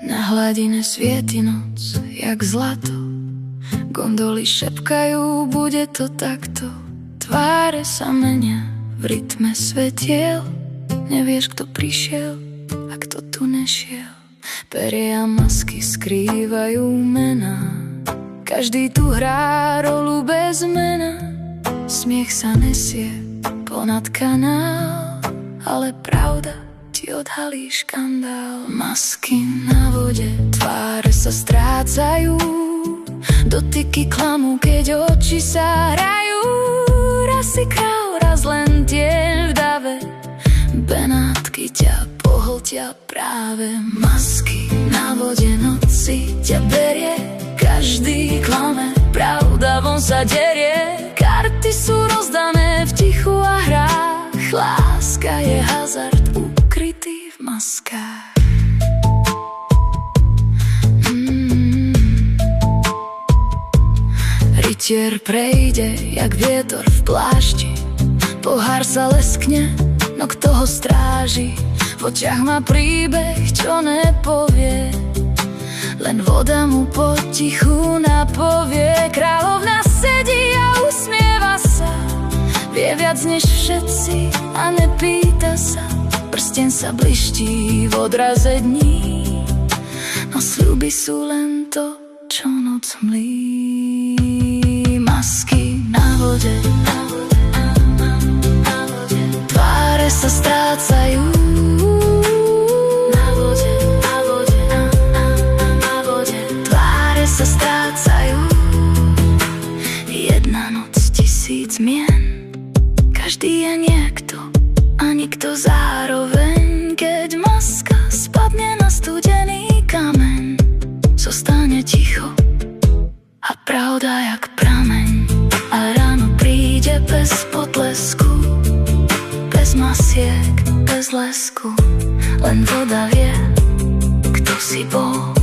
Na hladine svieti noc, jak zlato. Gondoly šepkajú, bude to takto. Tváre sa menia v rytme svetiel. Nevieš, kto prišiel a kto tu nešiel. Peria masky skrývajú mená. Každý tu hrá rolu bez mena. Smiech sa nesie ponad kanál, ale pravda ti odhalí škandál. Masky na vode, tváre sa strácajú. Dotyky klamú, keď oči sa hrajú. Raz si kráľ, raz len tieň v dave. Benátky ťa pohltia práve. Masky na vode, noci ťa berie. Každý klame, pravda von sa derie. Karty sú rozdané v tichu a hrách. Láska je hazard ukrytý v maskách. Rytier prejde, jak vietor v plášti. Pohár sa leskne, no kto ho stráži? V očiach má príbeh, čo nepovie. Len voda mu potichu napovie. Kráľovna sedí a usmieva sa. Vie viac než všetci a nepýta sa. Prsteň sa bliští v odraze dní. No sľuby sú len to, čo noc mlí. Masky na vode, tváre sa strácajú. Na vode, tváre sa strácajú. Jedna noc, 1000 mien. Každý je niekto a nikto zároveň. Keď maska spadne na studený kameň, zostane ticho a pravda jak prameň. A ráno príde bez potlesku, bez masiek, bez lesku. Len voda vie, kto si bol.